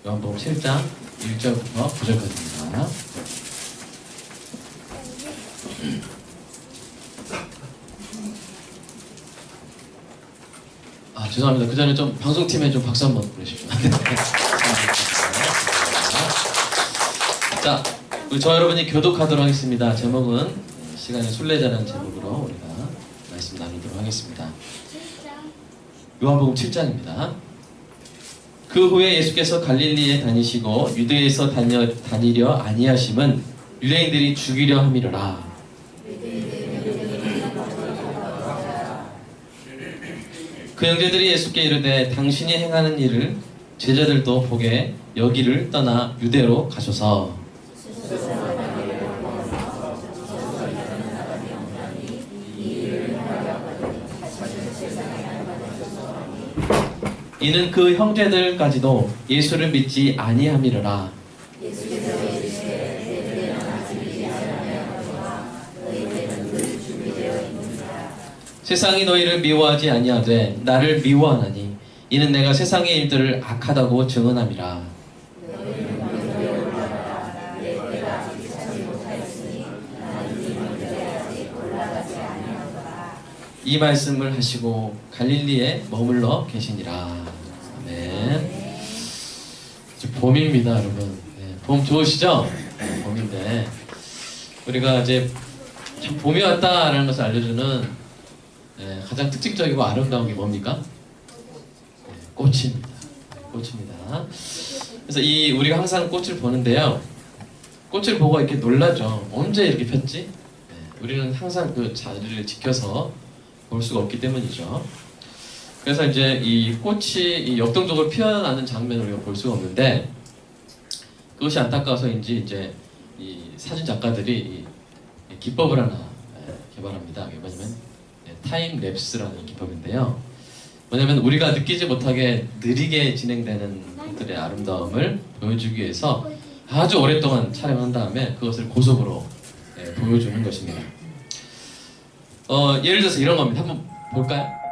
요한복음 7장 1절부터 9절까지입니다. 죄송합니다. 그 전에 좀 방송팀에 좀 박수 한번 보내십시오. 자, 우리 저 여러분이 교독하도록 하겠습니다. 제목은 시간의 순례자라는 제목으로 우리가 말씀 나누도록 하겠습니다. 요한복음 7장입니다. 그 후에 예수께서 갈릴리에 다니시고 유대에서 다니려 아니하심은 유대인들이 죽이려 함이로라. 그 형제들이 예수께 이르되 당신이 행하는 일을 제자들도 보게 여기를 떠나 유대로 가소서. 이는 그 형제들까지도 예수를 믿지 아니함이로라. 세상이 너희를 미워하지 아니하되 나를 미워하나니 이는 내가 세상의 일들을 악하다고 증언함이라. 이 말씀을 하시고 갈릴리에 머물러 계시니라. 네. 봄입니다, 여러분. 네, 봄 좋으시죠? 봄인데 우리가 이제 참 봄이 왔다라는 것을 알려주는 가장 특징적이고 아름다운 게 뭡니까? 꽃입니다. 꽃입니다. 그래서 우리가 항상 꽃을 보는데요. 꽃을 보고 이렇게 놀라죠. 언제 이렇게 폈지? 우리는 항상 그 자리를 지켜서 볼 수가 없기 때문이죠. 그래서 이제 이 꽃이 역동적으로 피어나는 장면을 우리가 볼 수가 없는데 그것이 안타까워서인지 이제 이 사진 작가들이 이 기법을 하나 개발합니다. 이게 뭐냐면 타임 랩스라는 기법인데요. 뭐냐면 우리가 느끼지 못하게 느리게 진행되는 것들의 아름다움을 보여주기 위해서 아주 오랫동안 촬영한 다음에 그것을 고속으로 보여주는 것입니다. 예를 들어서 이런 겁니다. 한번 볼까요?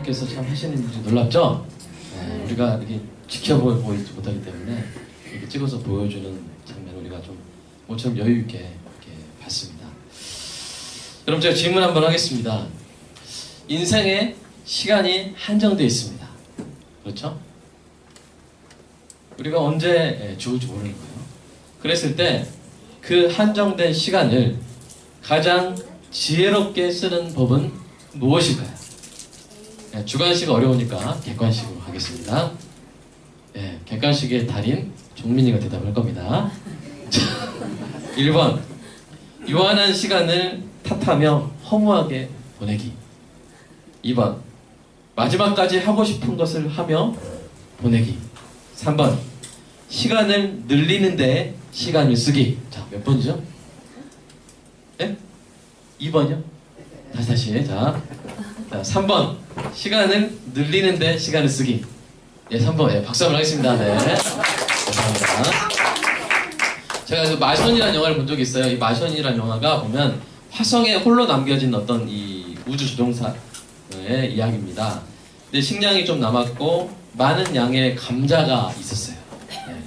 하나님께서 참 하시는 일이 놀랍죠? 네, 우리가 이렇게 지켜보지 못하기 때문에 이렇게 찍어서 보여주는 장면을 우리가 좀 모처럼 여유 있게 이렇게 봤습니다. 여러분 제가 질문 한번 하겠습니다. 인생에 시간이 한정되어 있습니다. 그렇죠? 우리가 언제 죽을지 모르는 거예요. 그랬을 때 그 한정된 시간을 가장 지혜롭게 쓰는 법은 무엇일까요? 네, 주관식 어려우니까 객관식으로 하겠습니다. 네, 객관식의 달인 종민이가 대답할 겁니다. 1번 유한한 시간을 탓하며 허무하게 보내기. 2번 마지막까지 하고 싶은 것을 하며 보내기. 3번 시간을 늘리는데 시간을 쓰기. 자, 몇 번이죠? 네? 2번이요? 다시. 자, 3번 시간을 늘리는데 시간을 쓰기. 예, 3번. 예, 박수 한번 하겠습니다. 네, 감사합니다. 제가 그 마션이라는 영화를 본 적이 있어요. 이 마션이라는 영화가 보면 화성에 홀로 남겨진 어떤 이 우주 조종사의 이야기입니다. 근데 식량이 좀 남았고 많은 양의 감자가 있었어요. 네.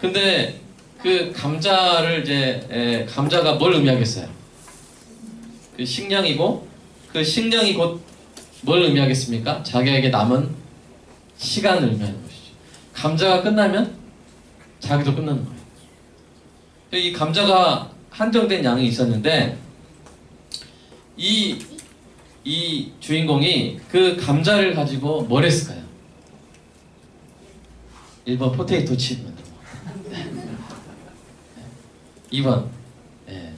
근데 그 감자를 이제 감자가 뭘 의미하겠어요? 그 식량이고 그 식량이 곧 뭘 의미하겠습니까? 자기에게 남은 시간을 의미하는 것이죠. 감자가 끝나면 자기도 끝나는 거예요. 이 감자가 한정된 양이 있었는데 이 주인공이 그 감자를 가지고 뭘 했을까요? 1번 포테이토 칩 만든 거. 2번 네.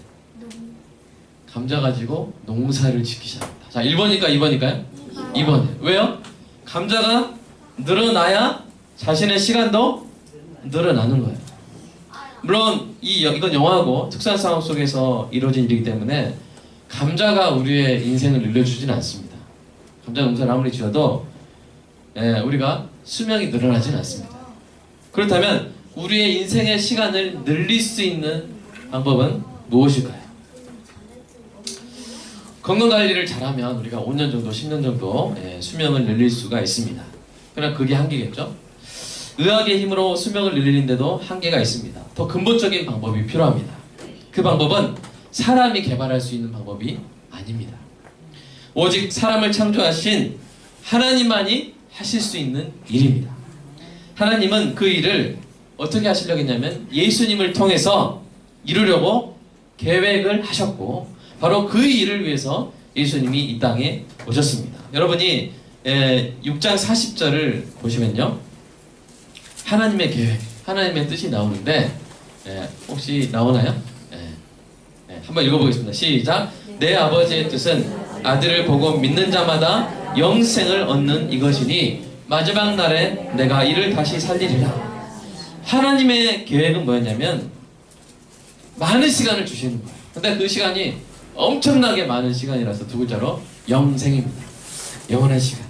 감자 가지고 농사를 짓기 시작합니다. 자, 1번일까 2번일까요? 2번. 왜요? 감자가 늘어나야 자신의 시간도 늘어나는 거예요. 물론 이건 영화고 특수한 상황 속에서 이루어진 일이기 때문에 감자가 우리의 인생을 늘려주지는 않습니다. 감자 농사를 아무리 지어도 우리가 수명이 늘어나지는 않습니다. 그렇다면 우리의 인생의 시간을 늘릴 수 있는 방법은 무엇일까요? 건강관리를 잘하면 우리가 5년 정도, 10년 정도 수명을 늘릴 수가 있습니다. 그러나 그게 한계겠죠? 의학의 힘으로 수명을 늘리는데도 한계가 있습니다. 더 근본적인 방법이 필요합니다. 그 방법은 사람이 개발할 수 있는 방법이 아닙니다. 오직 사람을 창조하신 하나님만이 하실 수 있는 일입니다. 하나님은 그 일을 어떻게 하시려고 했냐면 예수님을 통해서 이루려고 계획을 하셨고 바로 그 일을 위해서 예수님이 이 땅에 오셨습니다. 여러분이 6장 40절을 보시면요. 하나님의 계획, 하나님의 뜻이 나오는데 혹시 나오나요? 한번 읽어보겠습니다. 시작! 내 아버지의 뜻은 아들을 보고 믿는 자마다 영생을 얻는 이것이니 마지막 날에 내가 이를 다시 살리리라. 하나님의 계획은 뭐였냐면 많은 시간을 주시는 거예요. 근데 그 시간이 엄청나게 많은 시간이라서 두 글자로 영생입니다. 영원한 시간.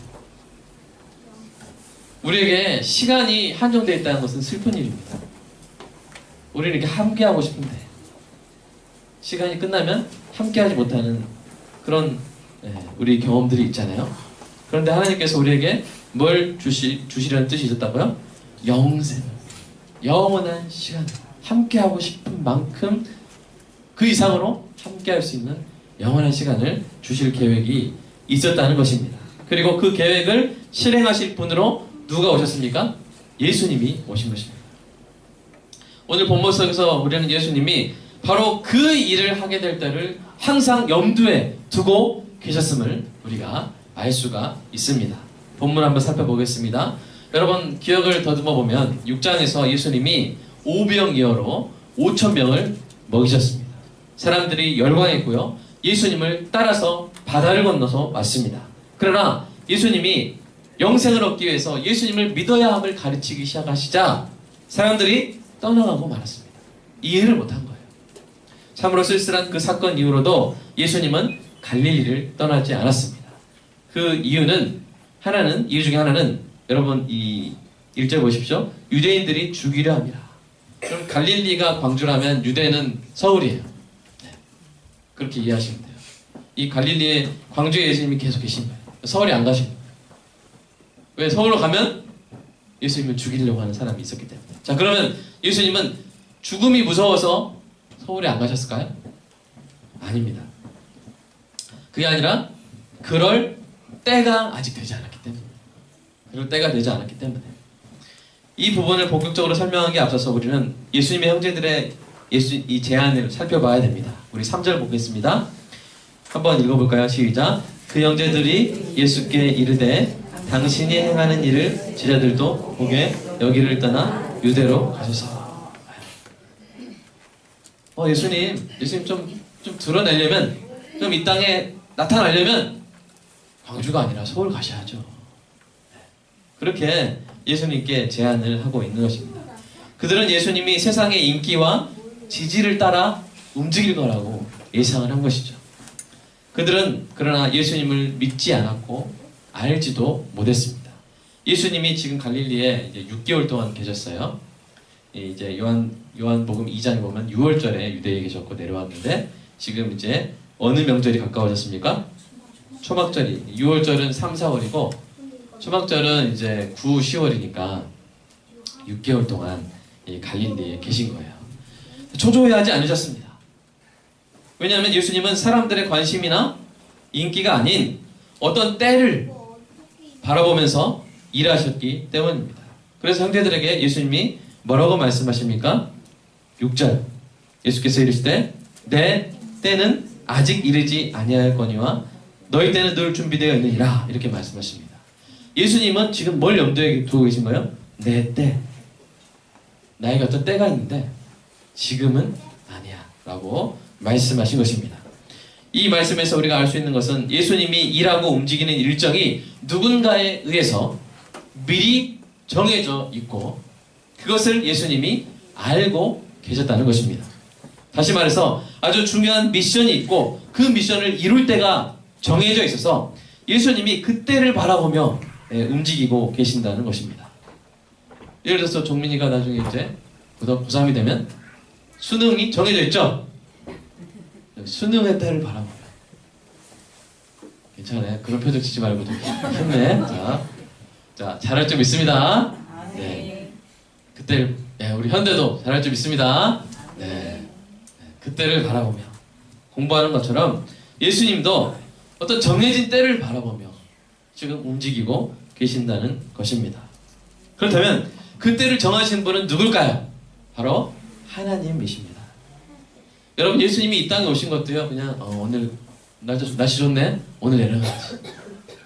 우리에게 시간이 한정되어 있다는 것은 슬픈 일입니다. 우리는 이렇게 함께하고 싶은데 시간이 끝나면 함께하지 못하는 그런 우리 경험들이 있잖아요. 그런데 하나님께서 우리에게 뭘 주시려는 뜻이 있었다고요? 영생, 영원한 시간, 함께하고 싶은 만큼 그 이상으로 함께할 수 있는 영원한 시간을 주실 계획이 있었다는 것입니다. 그리고 그 계획을 실행하실 분으로 누가 오셨습니까? 예수님이 오신 것입니다. 오늘 본문 속에서 우리는 예수님이 바로 그 일을 하게 될 때를 항상 염두에 두고 계셨음을 우리가 알 수가 있습니다. 본문 한번 살펴보겠습니다. 여러분 기억을 더듬어 보면 6장에서 예수님이 오병이어로 5,000명을 먹이셨습니다. 사람들이 열광했고요. 예수님을 따라서 바다를 건너서 왔습니다. 그러나 예수님이 영생을 얻기 위해서 예수님을 믿어야 함을 가르치기 시작하시자 사람들이 떠나가고 말았습니다. 이해를 못한 거예요. 참으로 쓸쓸한 그 사건 이후로도 예수님은 갈릴리를 떠나지 않았습니다. 그 이유는 이유 중에 하나는 여러분 이 1절 보십시오. 유대인들이 죽이려 함이라. 그럼 갈릴리가 광주라면 유대는 서울이에요. 네. 그렇게 이해하시면 돼요. 이 갈릴리에 광주에 예수님이 계속 계신 거예요. 서울에 안 가신 거예요. 왜? 서울로 가면 예수님을 죽이려고 하는 사람이 있었기 때문에. 자, 그러면 예수님은 죽음이 무서워서 서울에 안 가셨을까요? 아닙니다. 그게 아니라 그럴 때가 아직 되지 않았기 때문에. 그럴 때가 되지 않았기 때문에. 이 부분을 본격적으로 설명하기에 앞서서 우리는 예수님의 형제들의 이 제안을 살펴봐야 됩니다. 우리 3절 보겠습니다. 한번 읽어볼까요? 시작. 그 형제들이 예수께 이르되 당신이 행하는 일을 제자들도 보게 여기를 떠나 유대로 가소서. 예수님 좀 드러내려면, 좀 이 땅에 나타나려면 광주가 아니라 서울 가셔야죠. 그렇게 예수님께 제안을 하고 있는 것입니다. 그들은 예수님이 세상의 인기와 지지를 따라 움직일 거라고 예상을 한 것이죠. 그들은 그러나 예수님을 믿지 않았고 알지도 못했습니다. 예수님이 지금 갈릴리에 이제 6개월 동안 계셨어요. 이제 요한복음 2장에 보면 6월절에 유대에 계셨고 내려왔는데, 지금 이제 어느 명절이 가까워졌습니까? 초막절이. 6월절은 3, 4월이고 초막절은 이제 9, 10월이니까 6개월 동안 이 갈릴리에 계신 거예요. 초조해하지 않으셨습니다. 왜냐하면 예수님은 사람들의 관심이나 인기가 아닌 어떤 때를 바라보면서 일하셨기 때문입니다. 그래서 형제들에게 예수님이 뭐라고 말씀하십니까? 6절 예수께서 이르시되 내 때는 아직 이르지 아니하였거니와 너희 때는 늘 준비되어 있느니라, 이렇게 말씀하십니다. 예수님은 지금 뭘 염두에 두고 계신 거예요? 내 때. 나에게 어떤 때가 있는데 지금은 아니야 라고 말씀하신 것입니다. 이 말씀에서 우리가 알 수 있는 것은 예수님이 일하고 움직이는 일정이 누군가에 의해서 미리 정해져 있고 그것을 예수님이 알고 계셨다는 것입니다. 다시 말해서 아주 중요한 미션이 있고 그 미션을 이룰 때가 정해져 있어서 예수님이 그때를 바라보며 움직이고 계신다는 것입니다. 예를 들어서 종민이가 나중에 이제 고3이 되면 수능이 정해져 있죠? 수능의 때를 바라보며. 괜찮아요. 그런 표정 짓지 말고 좀 힘내. 자, 잘할 줄 믿습니다. 네. 그때를, 우리 현대도 잘할 줄 믿습니다. 네. 그때를 바라보며 공부하는 것처럼 예수님도 어떤 정해진 때를 바라보며 지금 움직이고 계신다는 것입니다. 그렇다면 그 때를 정하신 분은 누굴까요? 바로 하나님이십니다. 여러분, 예수님이 이 땅에 오신 것도요, 그냥 오늘 날씨 좋네? 오늘 내려가지.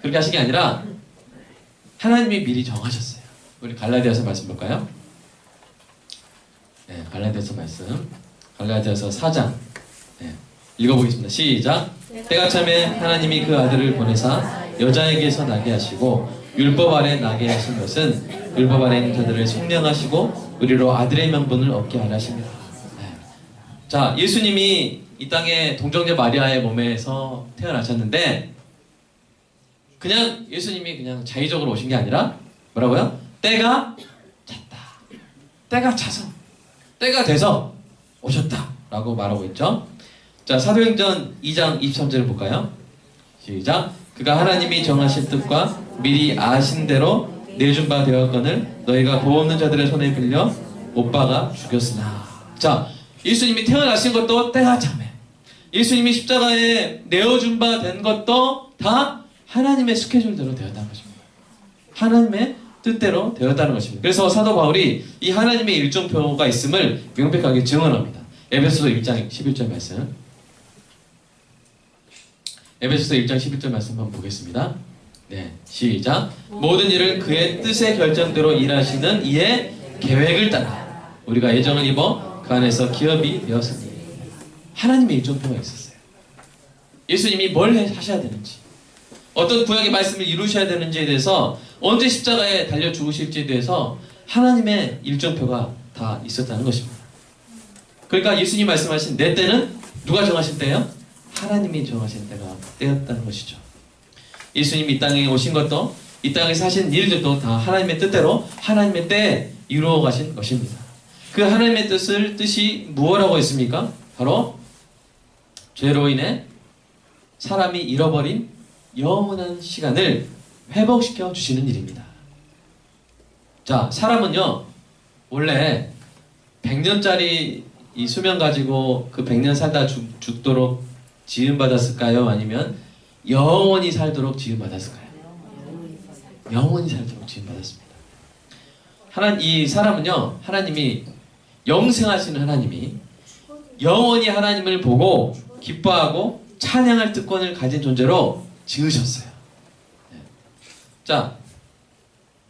그렇게 하신 게 아니라 하나님이 미리 정하셨어요. 우리 갈라디아서 말씀 볼까요? 네, 갈라디아서 말씀. 갈라디아서 4장. 네, 읽어보겠습니다. 시작. 때가 참에 하나님이 그 아들을 보내사 여자에게서 나게 하시고 율법 아래 나게 하신 것은 율법 아래 있는 자들을 속량하시고 우리로 아들의 명분을 얻게 하려 하십니다. 네. 자, 예수님이 이 땅에 동정녀 마리아의 몸에서 태어나셨는데 그냥 예수님이 그냥 자의적으로 오신 게 아니라 뭐라고요? 때가 찼다. 때가 차서, 때가 돼서 오셨다 라고 말하고 있죠. 자, 사도행전 2장 23절을 볼까요? 시작. 그가 하나님이 정하신 뜻과 미리 아신 대로 내준 바 되었거늘 너희가 보 없는 자들의 손에 빌려 못 박아 죽였으나. 자, 예수님이 태어나신 것도 때가 참해. 예수님이 십자가에 내어준 바 된 것도 다 하나님의 스케줄대로 되었다는 것입니다. 하나님의 뜻대로 되었다는 것입니다. 그래서 사도 바울이 이 하나님의 일정표가 있음을 명백하게 증언합니다. 에베소서 1장 11절 말씀. 에베소서 1장 11절 말씀 한번 보겠습니다. 네, 시작. 모든 일을 그의 뜻의 결정대로 일하시는 이의 계획을 따라 우리가 예정을 입어 그 안에서 기업이 되었으니. 하나님의 일정표가 있었어요. 예수님이 뭘 하셔야 되는지, 어떤 구약의 말씀을 이루셔야 되는지에 대해서, 언제 십자가에 달려 죽으실지에 대해서 하나님의 일정표가 다 있었다는 것입니다. 그러니까 예수님 말씀하신 내 때는 누가 정하신 때예요? 하나님이 정하신 때가 때였다는 것이죠. 예수님이 이 땅에 오신 것도, 이 땅에서 하신 일들도 다 하나님의 뜻대로 하나님의 때에 이루어 가신 것입니다. 그 하나님의 뜻이 무엇이라고 했습니까? 바로 죄로 인해 사람이 잃어버린 영원한 시간을 회복시켜 주시는 일입니다. 자, 사람은요 원래 100년짜리 이 수명 가지고 그 100년 살다 죽도록 지음받았을까요? 아니면 영원히 살도록 지음받았을까요? 영원히 살도록 지음받았습니다. 이 사람은요 하나님이 영생하시는 하나님이 영원히 하나님을 보고 기뻐하고 찬양할 특권을 가진 존재로 지으셨어요. 자,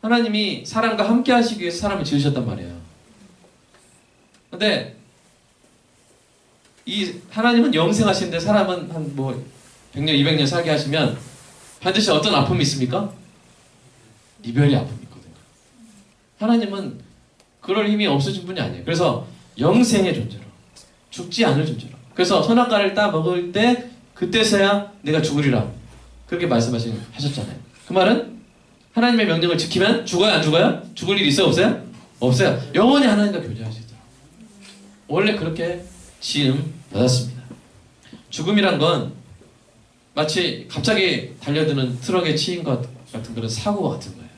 하나님이 사람과 함께 하시기 위해서 사람을 지으셨단 말이에요. 근데 이 하나님은 영생하시는데 사람은 한 뭐 100년, 200년 살게 하시면 반드시 어떤 아픔이 있습니까? 이별의 아픔이 있거든요. 하나님은 그럴 힘이 없으신 분이 아니에요. 그래서 영생의 존재로, 죽지 않을 존재로. 그래서 선악과를 따 먹을 때 그때서야 내가 죽으리라 그렇게 하셨잖아요. 그 말은 하나님의 명령을 지키면 죽어요, 안 죽어요? 죽을 일 있어요, 없어요? 없어요. 영원히 하나님과 교제하시더라고요. 원래 그렇게 지음 받았습니다. 죽음이란 건 마치 갑자기 달려드는 트럭에 치인 것 같은 그런 사고 같은 거예요.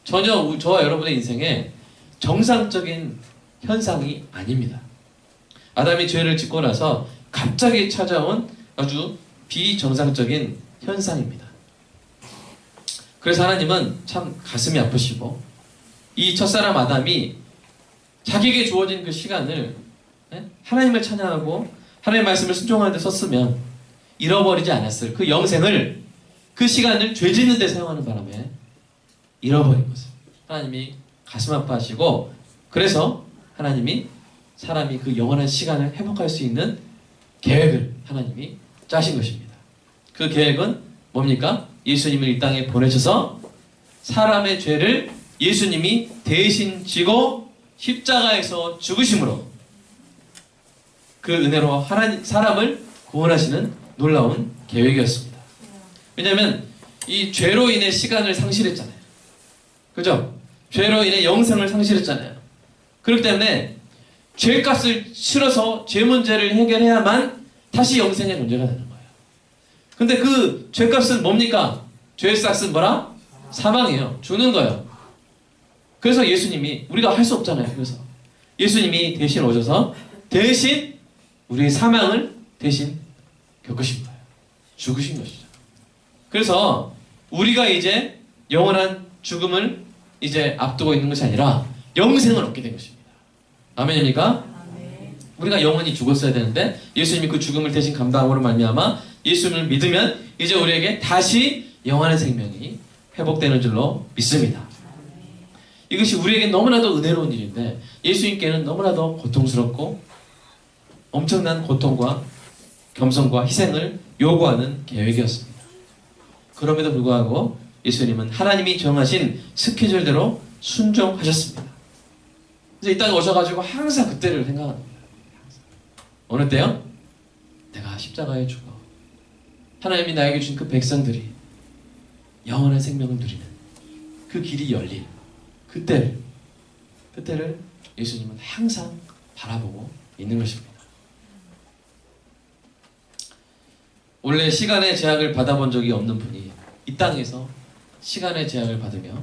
전혀 저와 여러분의 인생에 정상적인 현상이 아닙니다. 아담이 죄를 짓고 나서 갑자기 찾아온 아주 비정상적인 현상입니다. 그래서 하나님은 참 가슴이 아프시고 이 첫사람 아담이 자기에게 주어진 그 시간을 하나님을 찬양하고 하나님의 말씀을 순종하는 데 썼으면 잃어버리지 않았을 그 영생을, 그 시간을 죄 짓는 데 사용하는 바람에 잃어버린 것을 하나님이 가슴 아파하시고, 그래서 하나님이 사람이 그 영원한 시간을 회복할 수 있는 계획을 하나님이 짜신 것입니다. 그 계획은 뭡니까? 예수님을 이 땅에 보내셔서 사람의 죄를 예수님이 대신 지고 십자가에서 죽으심으로 그 은혜로 사람을 구원하시는 놀라운 계획이었습니다. 왜냐하면 이 죄로 인해 시간을 상실했잖아요. 그죠? 죄로 인해 영생을 상실했잖아요. 그렇기 때문에 죄값을 치러서 죄 문제를 해결해야만 다시 영생의 문제가 되는 거예요. 근데 그 죄값은 뭡니까? 죄의 값은 뭐라? 사망이에요. 죽는 거예요. 그래서 예수님이, 우리가 할 수 없잖아요. 그래서 예수님이 대신 오셔서 대신 우리의 사망을 대신 겪으신 거예요. 죽으신 것이죠. 그래서 우리가 이제 영원한 죽음을 이제 앞두고 있는 것이 아니라 영생을 얻게 된 것입니다. 아멘입니까? 아멘. 우리가 영원히 죽었어야 되는데 예수님이 그 죽음을 대신 감당함으로 말미암아 예수님을 믿으면 이제 우리에게 다시 영원한 생명이 회복되는 줄로 믿습니다. 이것이 우리에게 너무나도 은혜로운 일인데 예수님께는 너무나도 고통스럽고 엄청난 고통과 겸손과 희생을 요구하는 계획이었습니다. 그럼에도 불구하고 예수님은 하나님이 정하신 스케줄대로 순종하셨습니다. 그래서 이 땅에 오셔가지고 항상 그때를 생각합니다. 어느 때요? 내가 십자가에 죽어 하나님이 나에게 주신 그 백성들이 영원한 생명을 누리는 그 길이 열릴 그때를 예수님은 항상 바라보고 있는 것입니다. 원래 시간의 제약을 받아본 적이 없는 분이 이 땅에서 시간의 제약을 받으며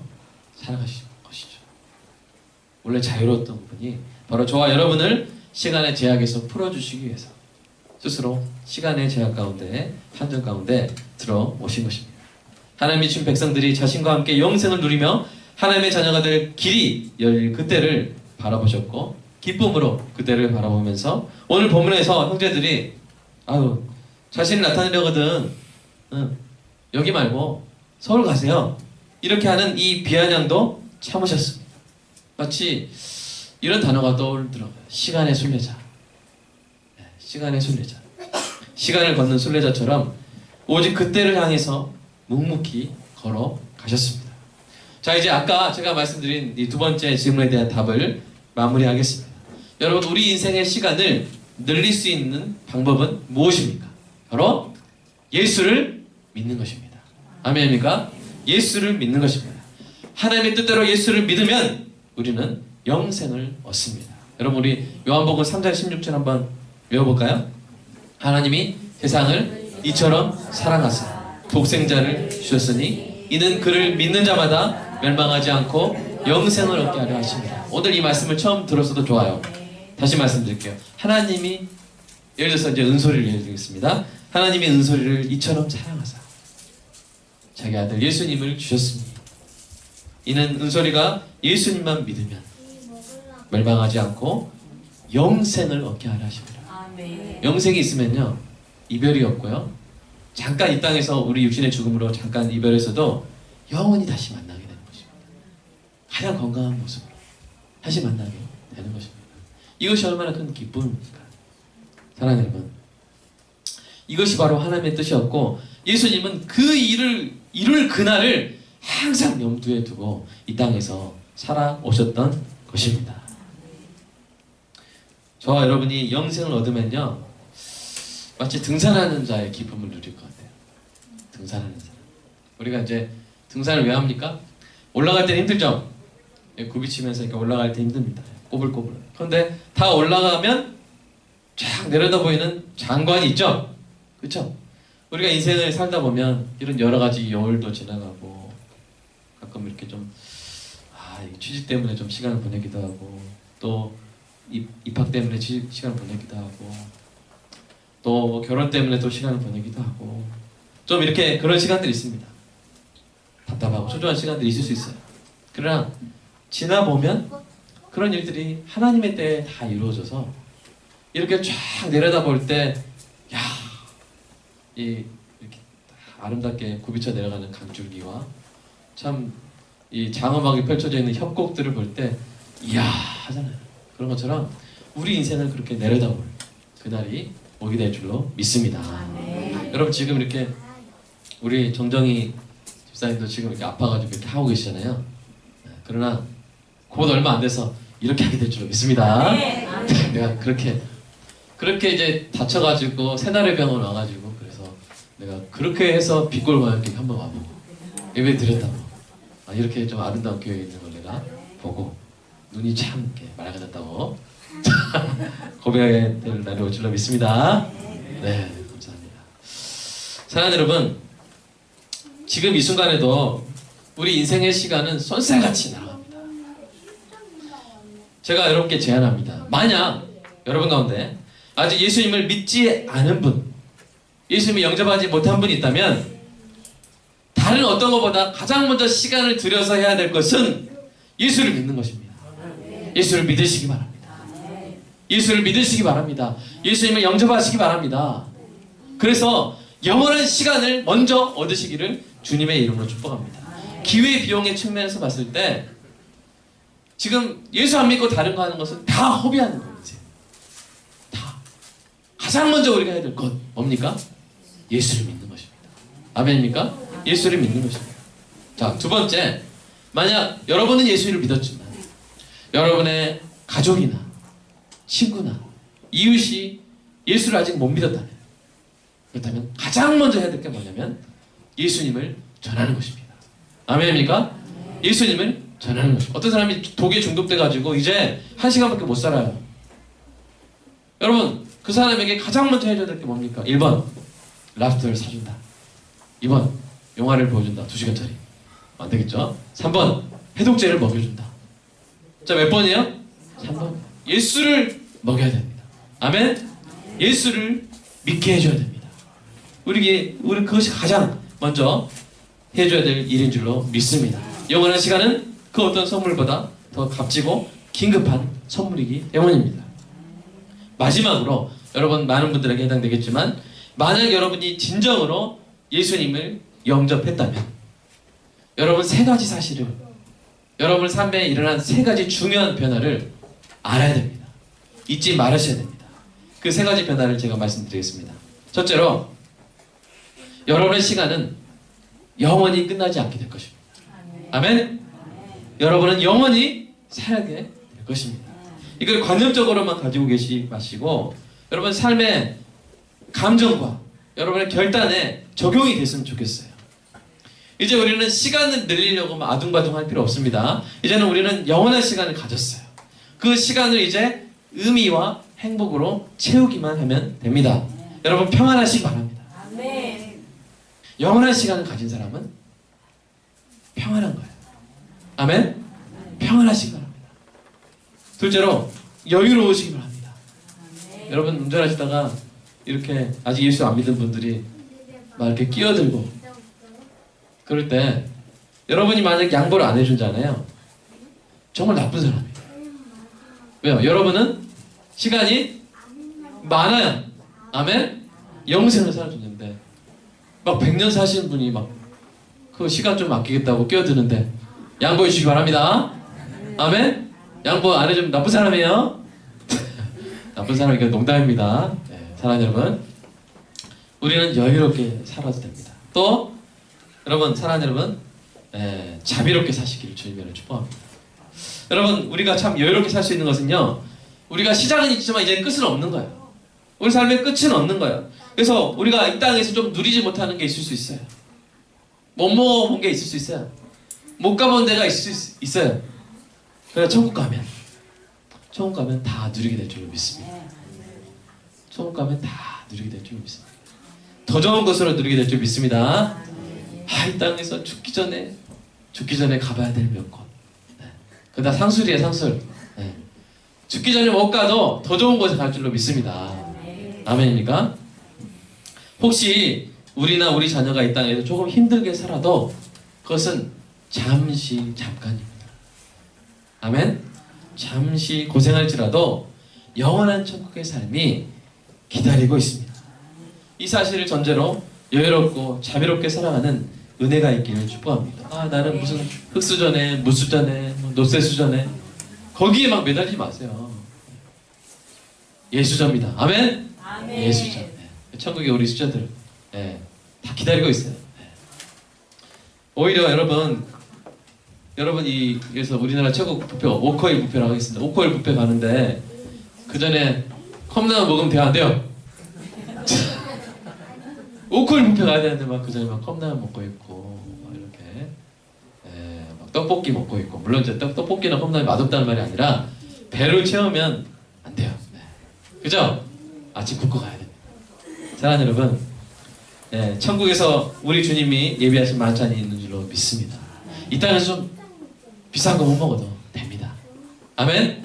살아가신 것이죠. 원래 자유로웠던 분이 바로 저와 여러분을 시간의 제약에서 풀어주시기 위해서 스스로 시간의 제약 가운데, 한정 가운데 들어오신 것입니다. 하나님이 주신 백성들이 자신과 함께 영생을 누리며 하나님의 자녀가 될 길이 열릴 그때를 바라보셨고 기쁨으로 그때를 바라보면서 오늘 본문에서 형제들이 자신을 나타내려거든 여기 말고 서울 가세요 이렇게 하는 이 비아냥도 참으셨습니다. 마치 이런 단어가 떠오르더라고요. 시간의 순례자. 시간의 순례자. 시간을 걷는 순례자처럼 오직 그때를 향해서 묵묵히 걸어가셨습니다. 자, 이제 아까 제가 말씀드린 이 두 번째 질문에 대한 답을 마무리하겠습니다. 여러분, 우리 인생의 시간을 늘릴 수 있는 방법은 무엇입니까? 바로 예수를 믿는 것입니다. 아멘입니까? 예수를 믿는 것입니다. 하나님의 뜻대로 예수를 믿으면 우리는 영생을 얻습니다. 여러분, 우리 요한복음 3장 16절 한번 외워볼까요? 하나님이 세상을 이처럼 사랑하사 독생자를 주셨으니 이는 그를 믿는 자마다 멸망하지 않고 영생을 얻게 하려 하십니다. 오늘 이 말씀을 처음 들었어도 좋아요. 다시 말씀드릴게요. 하나님이 예를 들어서 이제 은솔이를 예를 들겠습니다. 하나님이 은솔이를 이처럼 사랑하사 자기 아들 예수님을 주셨으니 이는 은솔이가 예수님만 믿으면 멸망하지 않고 영생을 얻게 하려 하십니다. 영생이 있으면요 이별이 없고요 잠깐 이 땅에서 우리 육신의 죽음으로 잠깐 이별했어도 영원히 다시 만나게 되는 것입니다. 가장 건강한 모습으로 다시 만나게 되는 것입니다. 이것이 얼마나 큰 기쁨입니까? 사랑하는 여러분, 이것이 바로 하나님의 뜻이었고 예수님은 그 일을 이룰 그날을 항상 염두에 두고 이 땅에서 살아오셨던 것입니다. 저와 여러분이 영생을 얻으면요 마치 등산하는 자의 기쁨을 누릴 것 같아요. 등산하는 사람. 우리가 이제 등산을 왜 합니까? 올라갈 때는 힘들죠? 굽이치면서 이렇게 올라갈 때 힘듭니다. 꼬불꼬불. 그런데 다 올라가면 쫙 내려다 보이는 장관이 있죠? 그렇죠? 우리가 인생을 살다 보면 이런 여러 가지 여울도 지나가고 가끔 이렇게 좀 취직 때문에 좀 시간을 보내기도 하고 또 입학 때문에 시간을 보내기도 하고 또 결혼 때문에 또 시간을 보내기도 하고 좀 이렇게 그런 시간들이 있습니다. 답답하고 초조한 시간들이 있을 수 있어요. 그러나 지나보면 그런 일들이 하나님의 때에 다 이루어져서 이렇게 쫙 내려다볼 때 야, 이렇게 아름답게 굽이쳐 내려가는 강줄기와 참 이 장엄하게 펼쳐져 있는 협곡들을 볼 때 이야 하잖아요. 그런 것처럼 우리 인생을 그렇게 내려다볼 그날이 오게 될 줄로 믿습니다. 여러분 지금 이렇게 우리 정정희 집사님도 지금 이렇게 아파가지고 이렇게 하고 계시잖아요. 그러나 곧 얼마 안 돼서 이렇게 하게 될 줄로 믿습니다. 내가 그렇게 이제 다쳐가지고 새날의 병원 와가지고 그래서 내가 그렇게 해서 빛골과학교 한번 와보고 예배 드렸다고 이렇게 좀 아름다운 교회에 있는 걸 내가 보고 눈이 참 이렇게 맑아졌다고 고백하게 될 날이 올 줄로 믿습니다. 네, 감사합니다. 사랑하는 여러분, 지금 이 순간에도 우리 인생의 시간은 쏜살같이 날아갑니다. 제가 여러분께 제안합니다. 만약 여러분 가운데 아직 예수님을 믿지 않은 분, 예수님을 영접하지 못한 분이 있다면 다른 어떤 것보다 가장 먼저 시간을 들여서 해야 될 것은 예수를 믿는 것입니다. 예수를 믿으시기 바랍니다. 예수를 믿으시기 바랍니다. 예수님을 영접하시기 바랍니다. 그래서 영원한 시간을 먼저 얻으시기를 주님의 이름으로 축복합니다. 기회 비용의 측면에서 봤을 때 지금 예수 안 믿고 다른 거 하는 것은 다 허비하는 거예요. 다. 가장 먼저 우리가 해야 될 것 뭡니까? 예수를 믿는 것입니다. 아멘입니까? 예수를 믿는 것입니다. 자, 두 번째, 만약 여러분은 예수를 믿었지만 여러분의 가족이나 친구나 이웃이 예수를 아직 못 믿었다면 그렇다면 가장 먼저 해야 될 게 뭐냐면 예수님을 전하는 것입니다. 아멘입니까? 예수님을 전하는 것입니다. 어떤 사람이 독에 중독돼가지고 이제 1시간밖에 못 살아요. 여러분 그 사람에게 가장 먼저 해줘야 될 게 뭡니까? 1번 랍스터를 사준다. 2번 영화를 보여준다. 2시간짜리 안 되겠죠? 3번 해독제를 먹여준다. 자, 몇 번이에요? 3번 예수를 먹여야 됩니다. 아멘? 예수를 믿게 해줘야 됩니다. 우리 그것이 가장 먼저 해줘야 될 일인 줄로 믿습니다. 영원한 시간은 그 어떤 선물보다 더 값지고 긴급한 선물이기 때문입니다. 마지막으로 여러분 많은 분들에게 해당되겠지만 만약 여러분이 진정으로 예수님을 영접했다면 여러분 세 가지 사실을 여러분 삶에 일어난 세 가지 중요한 변화를 알아야 됩니다. 잊지 말으셔야 됩니다. 그 세 가지 변화를 제가 말씀드리겠습니다. 첫째로 여러분의 시간은 영원히 끝나지 않게 될 것입니다. 아멘? 여러분은 영원히 살게 될 것입니다. 이걸 관념적으로만 가지고 계시지 마시고 여러분 삶의 감정과 여러분의 결단에 적용이 됐으면 좋겠어요. 이제 우리는 시간을 늘리려고 아둥바둥 할 필요 없습니다. 이제는 우리는 영원한 시간을 가졌어요. 그 시간을 이제 의미와 행복으로 채우기만 하면 됩니다. 여러분 평안하시기 바랍니다. 영원한 시간을 가진 사람은 평안한 거예요. 아멘? 평안하시기 바랍니다. 둘째로 여유로우시기 바랍니다. 여러분 운전하시다가 이렇게 아직 예수 안 믿은 분들이 막 이렇게 끼어들고 그럴 때 여러분이 만약 양보를 안 해준잖아요. 정말 나쁜 사람이에요. 왜요? 여러분은 시간이 많아요. 아멘? 영생을 살아줬는데 막 100년 사시는 분이 막 그 시간 좀 아끼겠다고 끼어드는데 양보해 주시기 바랍니다. 아멘? 양보 안 해주면 나쁜 사람이에요. 나쁜 사람이니까 농담입니다. 네, 사랑하는 여러분, 우리는 여유롭게 살아도 됩니다. 또 여러분, 사랑하는 여러분, 자비롭게 사시기를 주님으로 축복합니다. 여러분, 우리가 참 여유롭게 살 수 있는 것은요, 우리가 시작은 있지만 이제 끝은 없는 거예요. 우리 삶의 끝은 없는 거예요. 그래서 우리가 이 땅에서 좀 누리지 못하는 게 있을 수 있어요. 못 먹어본 게 있을 수 있어요. 못 가본 데가 있을 수 있어요. 그래서 천국 가면 다 누리게 될 줄로 믿습니다. 천국 가면 다 누리게 될 줄로 믿습니다. 더 좋은 것으로 누리게 될 줄 믿습니다. 이 땅에서 죽기 전에 가봐야 될 몇 곳. 그다 상술이에요, 상술. 죽기 전에 못 가도 더 좋은 곳에 갈 줄로 믿습니다. 아멘입니까? 혹시 우리나 우리 자녀가 이 땅에서 조금 힘들게 살아도 그것은 잠깐입니다. 아멘? 잠시 고생할지라도 영원한 천국의 삶이 기다리고 있습니다. 이 사실을 전제로 여유롭고 자비롭게 살아가는 은혜가 있기를 축복합니다. 나는 무슨 흑수저네, 무수저네, 노쇠수저네, 거기에 막 매달리지 마세요. 예수저입니다. 아멘? 예수저. 천국의 우리 수저들 다 기다리고 있어요. 오히려 여러분이 그래서 우리나라 최고 부표 오코일 부표라고 하겠습니다. 오코일 부표 가는데 그 전에 컵라면 먹으면 돼요, 안 돼요? 오코일 부표 가야 되는데 막 그 전에 막 컵라면 먹고 있고 막 이렇게 막 떡볶이 먹고 있고, 물론 이제 떡볶이나 컵라면이 맛없다는 말이 아니라 배를 채우면 안 돼요. 그죠? 아침 굶고 가야 됩니다. 사랑하는 여러분, 천국에서 우리 주님이 예비하신 만찬이 있는 줄로 믿습니다. 이 땅에서 좀 비싼 거 못 먹어도 됩니다. 아멘?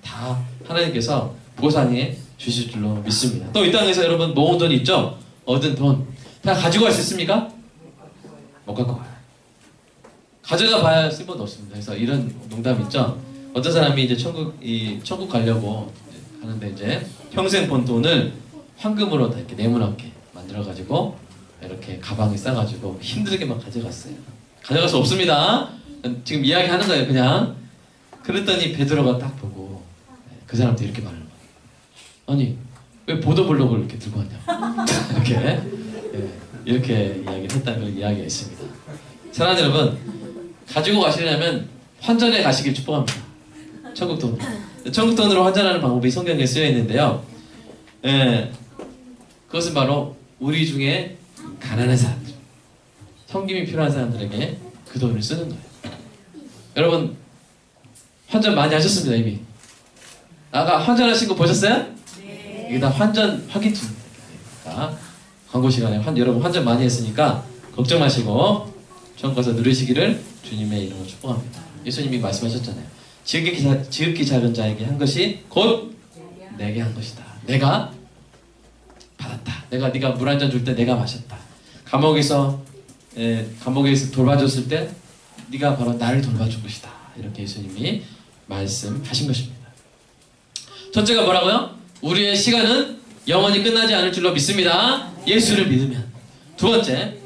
다 하나님께서 보상해 주실 줄로 믿습니다. 또 이 땅에서 여러분 모은 돈 있죠? 얻은 돈 다 가지고 갈 수 있습니까? 못 갖고 가요. 가져가 봐야 쓸모도 없습니다. 그래서 이런 농담 있죠? 어떤 사람이 이제 천국 가려고 하는데 이제 평생 번 돈을 황금으로 다 이렇게 네모나게 만들어가지고 이렇게 가방에 싸가지고 힘들게 막 가져갔어요. 가져갈 수 없습니다. 지금 이야기하는 거예요, 그냥. 그랬더니 베드로가 딱 보고 그 사람한테 이렇게 말을 해요. 아니, 왜 보도블록을 이렇게 들고 왔냐고. 이렇게 이야기를 했다는 이야기가 있습니다. 사랑하는 여러분, 가지고 가시려면 환전에 가시길 축복합니다. 천국 돈으로. 천국 돈으로 환전하는 방법이 성경에 쓰여 있는데요. 그것은 바로 우리 중에 가난한 사람들, 섬김이 필요한 사람들에게 그 돈을 쓰는 거예요. 여러분 환전 많이 하셨습니다. 이미 아까 환전하신 거 보셨어요? 네. 이게 다 환전 확인투입니다. 광고 시간에 여러분 환전 많이 했으니까 걱정 마시고 천국 가서 누리시기를 주님의 이름으로 축복합니다. 예수님이 말씀하셨잖아요. 지극히 작은 자에게 한 것이 곧 내게 한 것이다. 내가 받았다. 네가 물 한 잔 줄 때 내가 마셨다. 감옥에서 돌봐줬을 때 네가 바로 나를 돌봐준 것이다. 이렇게 예수님이 말씀하신 것입니다. 첫째가 뭐라고요? 우리의 시간은 영원히 끝나지 않을 줄로 믿습니다. 예수를 믿으면. 두 번째,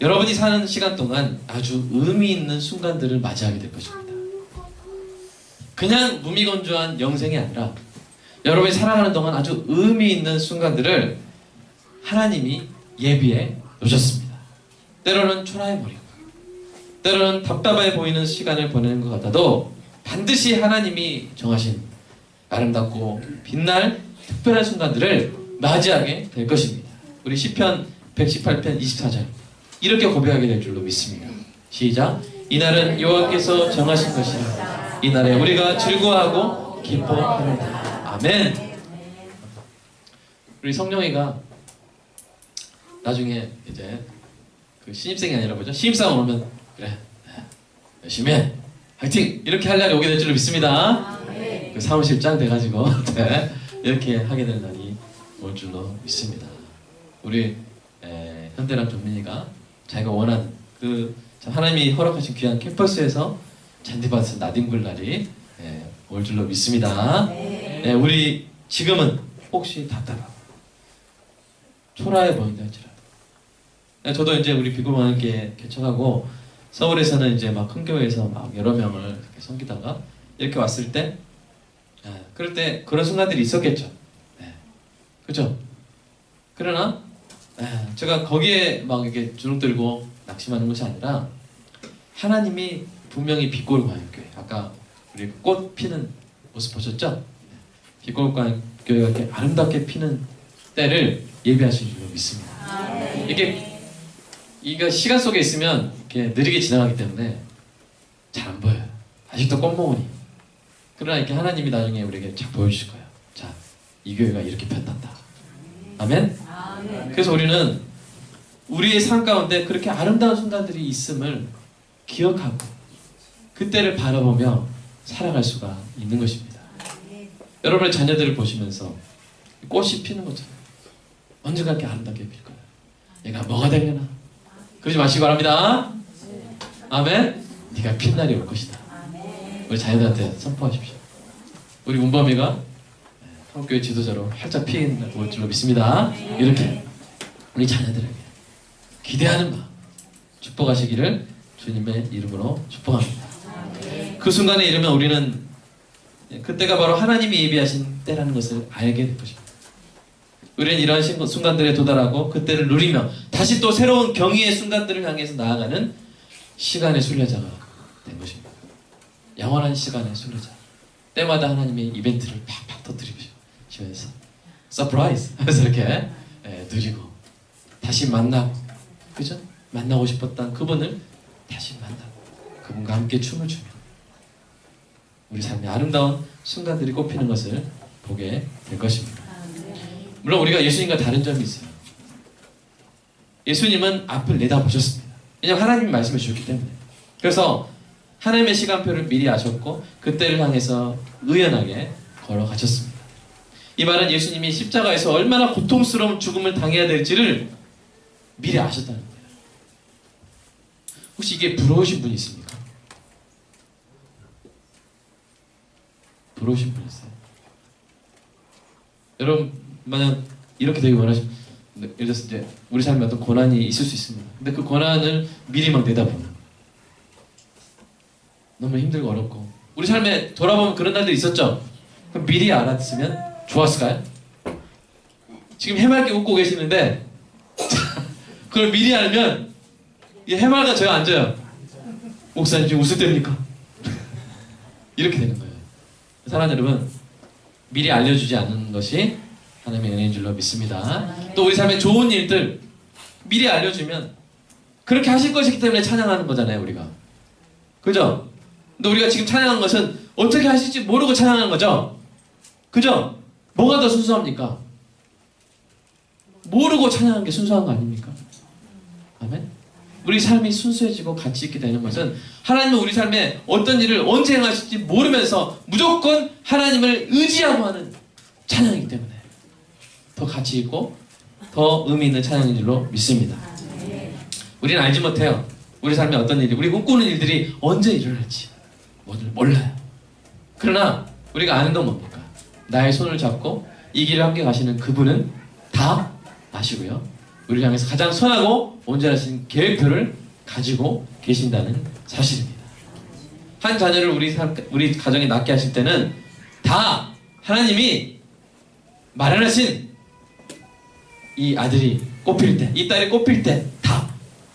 여러분이 사는 시간 동안 아주 의미 있는 순간들을 맞이하게 될 것입니다. 그냥 무미건조한 영생이 아니라 여러분이 살아가는 동안 아주 의미 있는 순간들을 하나님이 예비해 놓으셨습니다. 때로는 초라해버리고 때로는 답답해 보이는 시간을 보내는 것 같아도 반드시 하나님이 정하신 아름답고 빛날 특별한 순간들을 맞이하게 될 것입니다. 우리 시편 118편 24절 이렇게 고백하게 될 줄로 믿습니다. 시작. 이날은 여호와께서 정하신 것이라 이날에 우리가 즐거워하고 기뻐하리라. 아멘. 우리 성령이가 나중에 이제 그 신입생이 아니라 뭐죠? 신입사원 오면 그래 열심히 해 화이팅 이렇게 할 날이 오게 될 줄로 믿습니다. 그 사무실장 돼가지고 네, 이렇게 하게 될 날이 올 줄로 믿습니다. 우리 현대랑 정민이가 자기가 원하는 그 하나님이 허락하신 귀한 캠퍼스에서 잔디밭에서 나뒹굴 날이 올 줄로 믿습니다. 우리 지금은 혹시 답답하고 초라해 보인다 할지라도 저도 이제 우리 비구만교회 개척하고 서울에서는 이제 막 큰 교회에서 막 여러 명을 이렇게 섬기다가 이렇게 왔을 때 그럴 때 그런 순간들이 있었겠죠. 그렇죠? 그러나 제가 거기에 막 이렇게 주눅 들고 낙심하는 것이 아니라 하나님이 분명히 빛골광교회 아까 우리 꽃 피는 모습 보셨죠? 빛골광교회가 이렇게 아름답게 피는 때를 예비하신 줄로 믿습니다. 이게 시간 속에 있으면 이렇게 느리게 지나가기 때문에 잘 안 보여요. 아직도 꽃모으니. 그러나 이렇게 하나님이 나중에 우리에게 잘 보여주실 거예요. 자, 이 교회가 이렇게 폈단다. 아멘? 그래서 우리는 우리의 삶 가운데 그렇게 아름다운 순간들이 있음을 기억하고 그때를 바라보며 살아갈 수가 있는 것입니다. 여러분의 자녀들을 보시면서 꽃이 피는 것처럼 언젠가 이렇게 아름답게 필 거예요. 얘가 뭐가 되려나? 그러지 마시기 바랍니다. 아멘? 네가 핀 날이 올 것이다. 우리 자녀들한테 선포하십시오. 우리 문범이가 한국교회 지도자로 활짝 피는 올 줄로 믿습니다. 이렇게 우리 자녀들에게 기대하는 마음 축복하시기를 주님의 이름으로 축복합니다. 그 순간에 이르면 우리는 그때가 바로 하나님이 예비하신 때라는 것을 알게 될 것입니다. 우리는 이러한 순간들에 도달하고 그때를 누리며 다시 또 새로운 경의의 순간들을 향해서 나아가는 시간의 순례자가 된 것입니다. 영원한 시간의 순례자. 때마다 하나님의 이벤트를 팍팍 터뜨리시면서 서프라이즈 하면서 이렇게 누리고 다시 만나고 그죠? 만나고 싶었던 그분을 다시 만나고 그분과 함께 춤을 추며 우리 삶의 아름다운 순간들이 꼽히는 것을 보게 될 것입니다. 물론 우리가 예수님과 다른 점이 있어요. 예수님은 앞을 내다보셨습니다. 왜냐하면 하나님이 말씀해 주셨기 때문에. 그래서 하나님의 시간표를 미리 아셨고 그때를 향해서 의연하게 걸어가셨습니다. 이 말은 예수님이 십자가에서 얼마나 고통스러운 죽음을 당해야 될지를 미리 아셨다는 거예요. 혹시 이게 부러우신 분이 있습니까? 부러우신 분 있어요? 여러분 만약 이렇게 되기 원하시면 예를 들어서 이제 우리 삶에 어떤 고난이 있을 수 있습니다. 근데 그 고난을 미리 막 내다보는 너무 힘들고 어렵고 우리 삶에 돌아보면 그런 날도 있었죠? 그럼 미리 알았으면 좋았을까요? 지금 해맑게 웃고 계시는데 그걸 미리 알면 이 해맑아 제가 앉아요. 목사님 지금 웃을 때입니까? 이렇게 되는 거예요. 사랑하는 여러분 미리 알려주지 않는 것이 하나님의 은혜인 줄로 믿습니다. 또 우리 삶의 좋은 일들 미리 알려주면 그렇게 하실 것이기 때문에 찬양하는 거잖아요 우리가. 그죠? 근데 우리가 지금 찬양한 것은 어떻게 하실지 모르고 찬양하는 거죠? 그죠? 뭐가 더 순수합니까? 모르고 찬양하는 게 순수한 거 아닙니까? 아멘? 우리 삶이 순수해지고 가치 있게 되는 것은 하나님은 우리 삶에 어떤 일을 언제 행하실지 모르면서 무조건 하나님을 의지하고 하는 찬양이기 때문에 더 가치 있고 더 의미 있는 찬양인 줄로 믿습니다. 우리는 알지 못해요. 우리 삶에 어떤 일이, 우리 꿈꾸는 일들이 언제 일어날지 몰라요. 그러나 우리가 아는 건 뭡니까? 나의 손을 잡고 이 길을 함께 가시는 그분은 다 아시고요. 우리를 향해서 가장 선하고 온전하신 계획표를 가지고 계신다는 사실입니다. 한 자녀를 우리 가정에 낳게 하실 때는 다 하나님이 마련하신 이 아들이 꽃필 때, 이 딸이 꽃필 때 다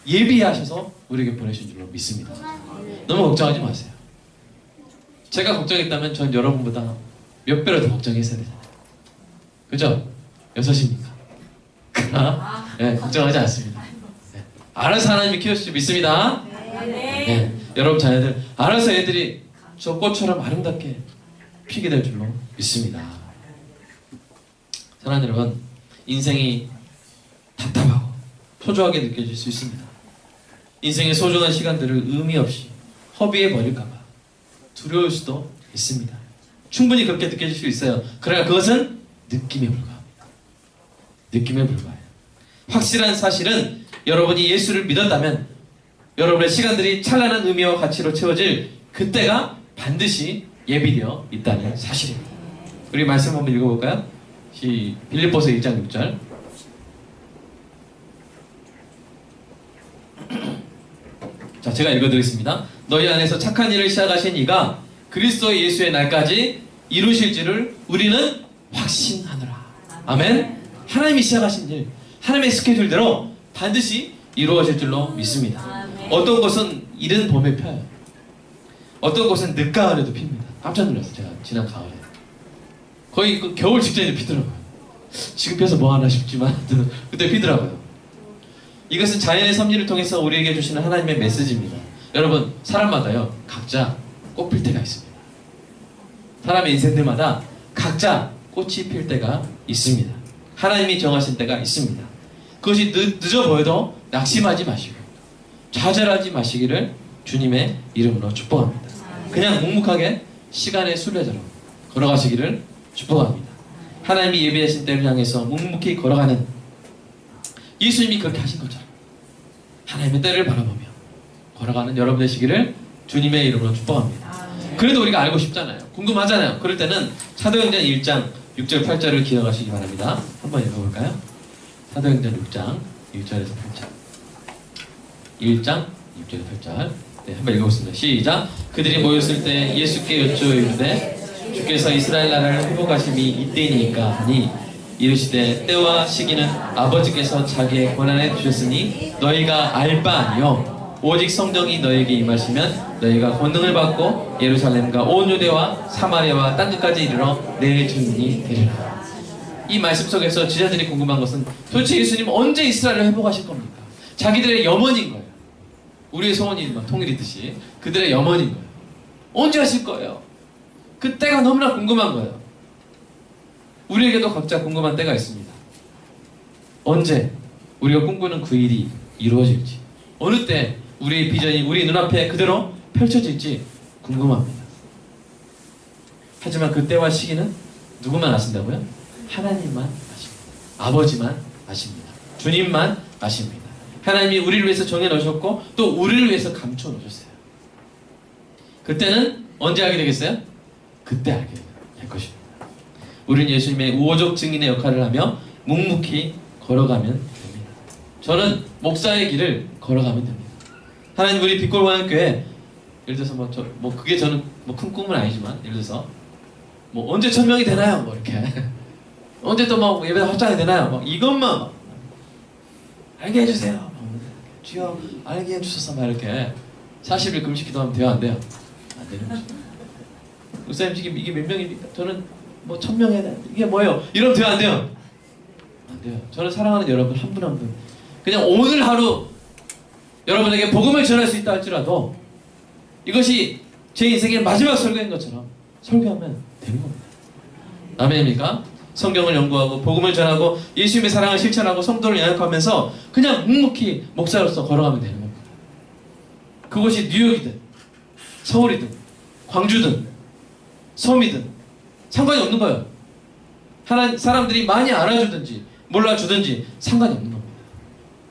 예비하셔서 우리에게 보내신 줄로 믿습니다. 너무 걱정하지 마세요. 제가 걱정했다면 전 여러분보다 몇 배로 더 걱정했어야 되잖아요. 그죠? 6입니까? 그러나 걱정하지 않습니다. 알아서 하나님이 키우실 줄 믿습니다. 여러분 자녀들 알아서 애들이 저 꽃처럼 아름답게 피게 될 줄로 믿습니다. 사랑하는 여러분, 인생이 답답하고 소중하게 느껴질 수 있습니다. 인생의 소중한 시간들을 의미 없이 허비해 버릴까봐 두려울 수도 있습니다. 충분히 그렇게 느껴질 수 있어요. 그러나 그것은 느낌에 불과합니다. 느낌에 불과해요. 확실한 사실은 여러분이 예수를 믿었다면 여러분의 시간들이 찬란한 의미와 가치로 채워질 그때가 반드시 예비되어 있다는 사실입니다. 우리 말씀 한번 읽어볼까요? 빌립보서 1장 6절. 자, 제가 읽어드리겠습니다. 너희 안에서 착한 일을 시작하신 이가 그리스도 예수의 날까지 이루실 줄을 우리는 확신하노라. 아멘. 하나님이 시작하신 일, 하나님의 스케줄대로 반드시 이루어질 줄로 믿습니다. 어떤 곳은 이른 봄에 펴요. 어떤 곳은 늦가을에도 핍니다. 깜짝 놀랐어요. 제가 지난 가을에 거의 그 겨울 직전에 피더라고요. 지금 펴서 뭐하나 싶지만 그때 피더라고요. 이것은 자연의 섭리를 통해서 우리에게 주시는 하나님의 메시지입니다. 여러분, 사람마다요 각자 꽃 필 때가 있습니다. 사람의 인생들마다 각자 꽃이 필 때가 있습니다. 하나님이 정하신 때가 있습니다. 그것이 늦어 보여도 낙심하지 마시고 좌절하지 마시기를 주님의 이름으로 축복합니다. 그냥 묵묵하게 시간의 순례자로 걸어가시기를 축복합니다. 하나님이 예비하신 때를 향해서 묵묵히 걸어가는 예수님이 그렇게 하신 것처럼 하나님의 때를 바라보며 걸어가는 여러분 되시기를 주님의 이름으로 축복합니다. 그래도 우리가 알고 싶잖아요. 궁금하잖아요. 그럴 때는 사도행전 1장 6절 8절을 기억하시기 바랍니다. 한번 읽어볼까요? 사도행전 6장 1절에서 8절 1장 6절에서 8절 네, 한번 읽어보겠습니다. 시작! 그들이 모였을 때 예수께 여쭈이르되 주께서 이스라엘 나라를 회복하심이 이때이니까 하니 이르시되 때와 시기는 아버지께서 자기의 권한에 두셨으니 너희가 알 바 아니요 오직 성령이 너희에게 임하시면 너희가 권능을 받고 예루살렘과 온 유대와 사마리아와 땅 끝까지 이르러 내 증인이 되리라. 이 말씀 속에서 지자들이 궁금한 것은 도대체 예수님 언제 이스라엘을 회복하실 겁니까? 자기들의 염원인 거예요. 우리의 소원이 통일이듯이 그들의 염원인 거예요. 언제 하실 거예요? 그 때가 너무나 궁금한 거예요. 우리에게도 각자 궁금한 때가 있습니다. 언제 우리가 꿈꾸는 그 일이 이루어질지, 어느 때 우리의 비전이 우리 눈앞에 그대로 펼쳐질지 궁금합니다. 하지만 그 때와 시기는 누구만 아신다고요? 하나님만 아십니다. 아버지만 아십니다. 주님만 아십니다. 하나님이 우리를 위해서 정해놓으셨고 또 우리를 위해서 감춰놓으셨어요. 그때는 언제 알게 되겠어요? 그때 알게 될 것입니다. 우리는 예수님의 우호적 증인의 역할을 하며 묵묵히 걸어가면 됩니다. 저는 목사의 길을 걸어가면 됩니다. 하나님 우리 빛골광역교회 예를 들어서 그게 저는 큰 꿈은 아니지만 예를 들어서 언제 1000명이 되나요? 이렇게 언제 또 예배 확장이 되나요? 이것만 알게 해주세요. 주여 알게 해주셔서 이렇게 40일 금식 기도하면 돼요? 안 돼요? 안 되는 거죠. 목사님 지금 이게 몇 명입니까? 저는 1000명 해야 돼. 이게 뭐예요? 이러면 돼요? 안 돼요? 안 돼요. 저는 사랑하는 여러분 한 분 한 분 그냥 오늘 하루 여러분에게 복음을 전할 수 있다 할지라도 이것이 제 인생의 마지막 설교인 것처럼 설교하면 되는 겁니다. 아멘입니까? 성경을 연구하고 복음을 전하고 예수님의 사랑을 실천하고 성도를 양육하면서 그냥 묵묵히 목사로서 걸어가면 되는 겁니다. 그곳이 뉴욕이든 서울이든 광주든 섬이든 상관이 없는 거예요. 사람들이 많이 알아주든지 몰라주든지 상관이 없는 겁니다.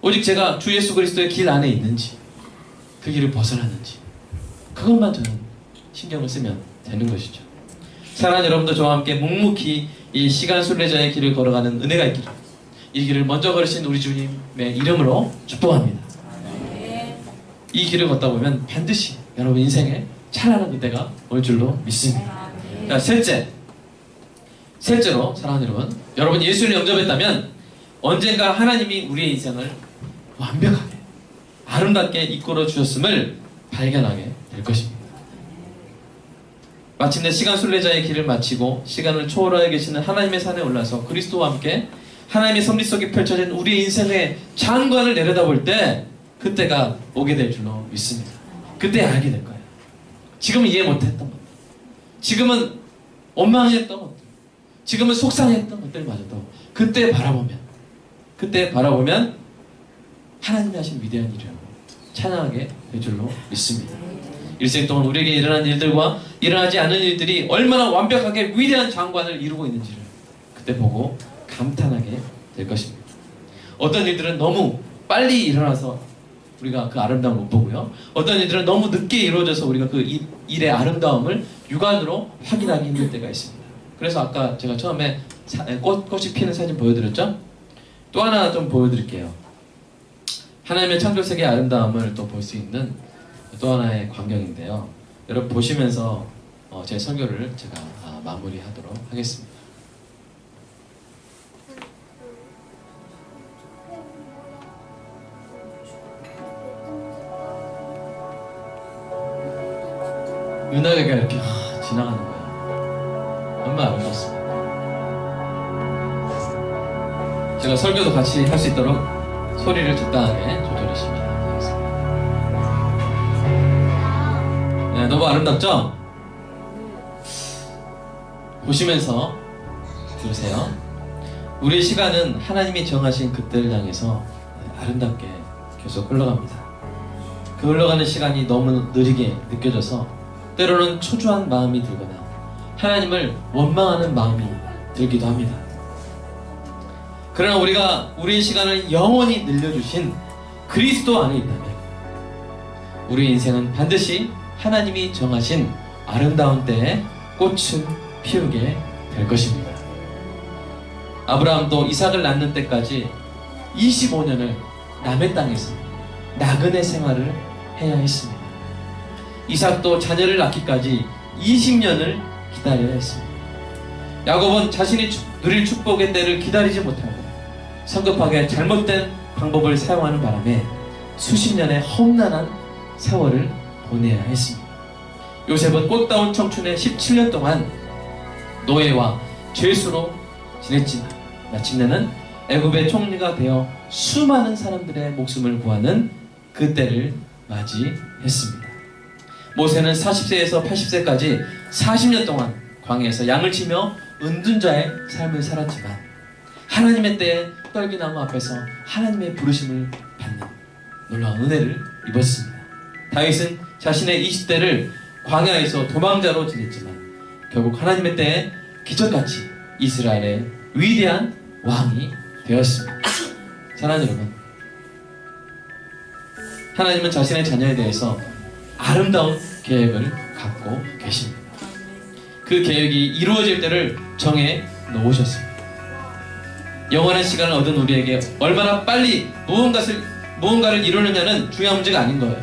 오직 제가 주 예수 그리스도의 길 안에 있는지 그 길을 벗어나는지 그것만 저는 신경을 쓰면 되는 것이죠. 사랑하는 여러분도 저와 함께 묵묵히 이 시간 순례자의 길을 걸어가는 은혜가 있기를 이 길을 먼저 걸으신 우리 주님의 이름으로 축복합니다. 이 길을 걷다 보면 반드시 여러분 인생에 찬란한 그때가 올 줄로 믿습니다. 자, 셋째로 사랑하는 여러분 예수를 영접했다면 언젠가 하나님이 우리의 인생을 완벽하게 아름답게 이끌어 주셨음을 발견하게 될 것입니다. 마침내 시간 순례자의 길을 마치고 시간을 초월하여 계시는 하나님의 산에 올라서 그리스도와 함께 하나님의 섭리 속에 펼쳐진 우리의 인생의 장관을 내려다볼 때 그때가 오게 될 줄로 믿습니다. 그때 알게 될 거예요. 지금은 이해 못했던 것들, 지금은 원망했던 것들, 지금은 속상했던 것들마저도 그때 바라보면 하나님이 하신 위대한 일을 찬양하게 될 줄로 믿습니다. 일생 동안 우리에게 일어난 일들과 일어나지 않은 일들이 얼마나 완벽하게 위대한 장관을 이루고 있는지를 그때 보고 감탄하게 될 것입니다. 어떤 일들은 너무 빨리 일어나서 우리가 그 아름다움을 못 보고요. 어떤 일들은 너무 늦게 이루어져서 우리가 그 일의 아름다움을 육안으로 확인하기 힘들 때가 있습니다. 그래서 아까 제가 처음에 꽃이 피는 사진 보여드렸죠? 또 하나 좀 보여드릴게요. 하나님의 창조세계의 아름다움을 또 볼 수 있는 또 하나의 광경인데요. 여러분 보시면서 제 설교를 제가 마무리하도록 하겠습니다. 은하계가 이렇게 지나가는 거예요. 얼마나 아름답습니다. 제가 설교도 같이 할 수 있도록 소리를 적당하게 조절하시면 되겠습니다. 네, 너무 아름답죠? 보시면서 들으세요. 우리의 시간은 하나님이 정하신 그때를 향해서 아름답게 계속 흘러갑니다. 그 흘러가는 시간이 너무 느리게 느껴져서 때로는 초조한 마음이 들거나 하나님을 원망하는 마음이 들기도 합니다. 그러나 우리가 우리의 시간을 영원히 늘려주신 그리스도 안에 있다면 우리 인생은 반드시 하나님이 정하신 아름다운 때에 꽃을 피우게 될 것입니다. 아브라함도 이삭을 낳는 때까지 25년을 남의 땅에서 나그네 생활을 해야 했습니다. 이삭도 자녀를 낳기까지 20년을 기다려야 했습니다. 야곱은 자신이 누릴 축복의 때를 기다리지 못하고 성급하게 잘못된 방법을 사용하는 바람에 수십 년의 험난한 세월을 보내야 했습니다. 요셉은 꽃다운 청춘의 17년 동안 노예와 죄수로 지냈지만 마침내는 애굽의 총리가 되어 수많은 사람들의 목숨을 구하는 그 때를 맞이했습니다. 모세는 40세에서 80세까지 40년 동안 광야에서 양을 치며 은둔자의 삶을 살았지만 하나님의 때에 떨기나무 앞에서 하나님의 부르심을 받는 놀라운 은혜를 입었습니다. 다윗은 자신의 20대를 광야에서 도망자로 지냈지만 결국 하나님의 때에 기적같이 이스라엘의 위대한 왕이 되었습니다. 사랑하는 여러분, 하나님은 자신의 자녀에 대해서 아름다운 계획을 갖고 계십니다. 그 계획이 이루어질 때를 정해 놓으셨습니다. 영원한 시간을 얻은 우리에게 얼마나 빨리 무언가를 이루느냐는 중요한 문제가 아닌 거예요.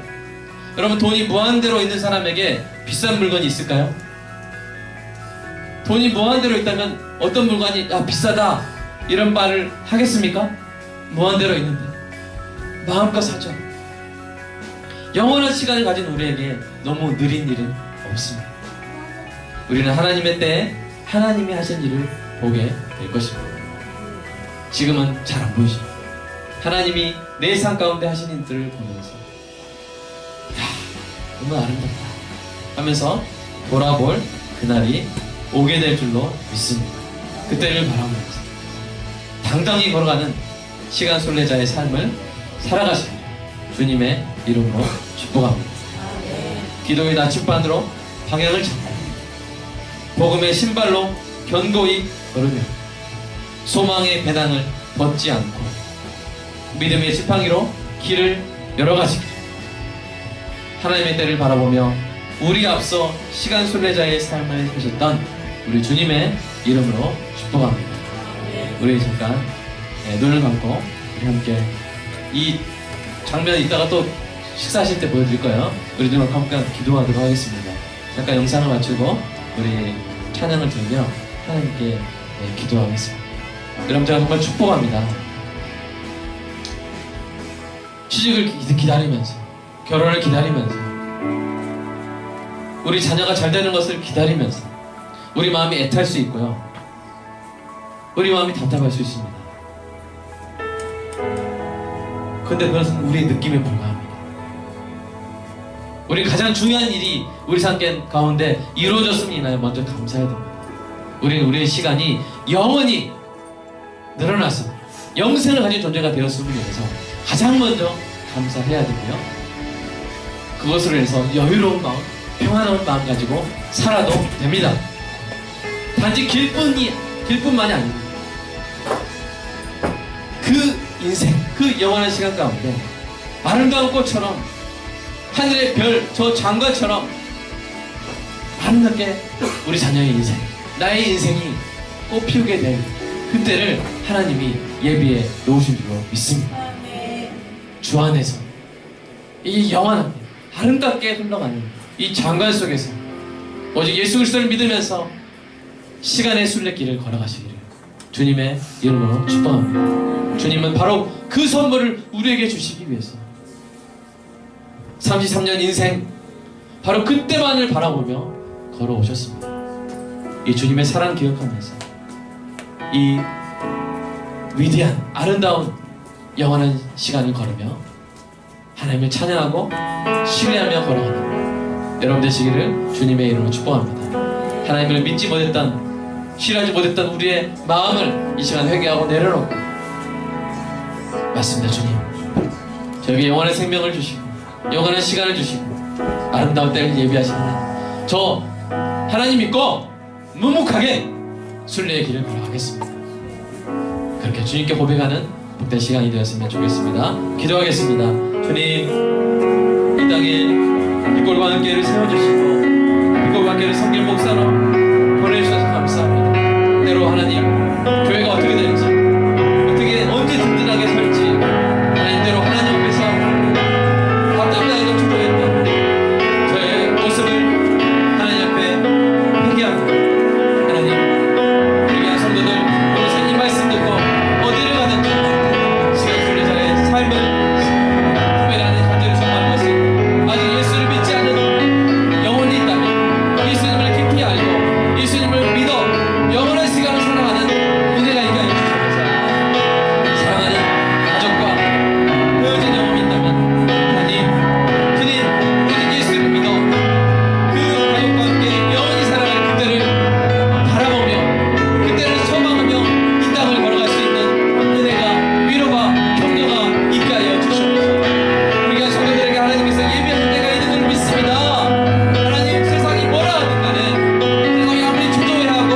여러분, 돈이 무한대로 있는 사람에게 비싼 물건이 있을까요? 돈이 무한대로 있다면 어떤 물건이 비싸다 이런 말을 하겠습니까? 무한대로 있는데 마음껏 사죠. 영원한 시간을 가진 우리에게 너무 느린 일은 없습니다. 우리는 하나님의 때에 하나님이 하신 일을 보게 될 것입니다. 지금은 잘 안 보이죠. 하나님이 내 삶 가운데 하신 일들을 보면서 너무 아름답다 하면서 돌아볼 그날이 오게 될 줄로 믿습니다. 그때를 바라보면서 당당히 걸어가는 시간 순례자의 삶을 살아가시길 주님의 이름으로 축복합니다. 기도의 나침반으로 방향을 잡고 복음의 신발로 견고히 걸으며 소망의 배낭을 벗지 않고 믿음의 지팡이로 길을 열어가시길 하나님의 때를 바라보며 우리 앞서 시간 순례자의 삶을 사셨던 우리 주님의 이름으로 축복합니다. 우리 잠깐 눈을 감고 우리 함께 이 장면 이따가 또 식사하실 때 보여드릴 거예요. 우리 눈을 감고 기도하도록 하겠습니다. 잠깐 영상을 마치고 우리 찬양을 들으며 하나님께 기도하겠습니다. 여러분, 제가 정말 축복합니다. 취직을 기다리면서, 결혼을 기다리면서, 우리 자녀가 잘 되는 것을 기다리면서 우리 마음이 애탈 수 있고요, 우리 마음이 답답할 수 있습니다. 근데 그것은 우리의 느낌에 불과합니다. 우리 가장 중요한 일이 우리 삶 가운데 이루어졌음을 인하여 먼저 감사해야 됩니다. 우리는 우리의 시간이 영원히 늘어나서 영생을 가진 존재가 되었음을 위해서 가장 먼저 감사해야 되고요. 그것으로 인해서 여유로운 마음, 평안한 마음 가지고 살아도 됩니다. 단지 길뿐만이 아닙니다. 그 인생, 그 영원한 시간 가운데 아름다운 꽃처럼 하늘의 별, 저 장관처럼 아름답게 우리 자녀의 인생, 나의 인생이 꽃피우게 될 그때를 하나님이 예비해 놓으신 줄로 믿습니다. 주 안에서 이 영원한 아름답게 흘러가는 이 장관 속에서 오직 예수 그리스도를 믿으면서 시간의 순례길을 걸어가시기를 주님의 이름으로 축복합니다. 주님은 바로 그 선물을 우리에게 주시기 위해서 33년 인생 바로 그때만을 바라보며 걸어오셨습니다. 이 주님의 사랑 기억하면서 이 위대한 아름다운 영원한 시간을 걸으며 하나님을 찬양하고 신뢰하며 걸어가는 여러분 되시기를 주님의 이름으로 축복합니다. 하나님을 믿지 못했던, 신뢰하지 못했던 우리의 마음을 이 시간 회개하고 내려놓고, 맞습니다. 주님, 저에게 영원한 생명을 주시고 영원한 시간을 주시고 아름다운 때를 예비하신 하나님, 저 하나님 믿고 묵묵하게 순례의 길을 걸어가겠습니다. 그렇게 주님께 고백하는 복된 시간이 되었으면 좋겠습니다. 기도하겠습니다. 주님, 이 땅에 빛골과 함께를 세워주시고 빛골과 함께를 섬길 목사로 보내주셔서 감사합니다. 때로 하나님, 교회가 어떻게 되는지, 어떻게 언제 든든하게 설지, 하나님 때로 하나님 앞에서 답답하게도 초조했던 저의 모습을 하나님 앞에 회개합니다. 하나님, 우리 성도들 오늘 이 말씀 듣고 어디를 가든지 시간 순례자의 삶을 구별하는 현재를 정하는 것은 아직 예수를 믿지 않는 영혼이 있다면 예수님을 깊이 알고 예수님을 믿어 영원한 시간을 살아가는 은혜가 있게 하여 주셔서 사랑하는 가족과 헤어진 영혼이 있다면 하나님, 주님, 오직 예수를 믿어 그 가족과 함께 영원히 살아갈 그때를 바라보며 그때를 소망하며 이 땅을 걸어갈 수 있는 은혜가, 위로가, 격려가 있게 하여 주시옵소서. 우리가 성도들에게 하나님께서 예비하신 때가 있는 줄 믿습니다. 하나님, 세상이 뭐라 하든 간에, 세상이 아무리 초조해하고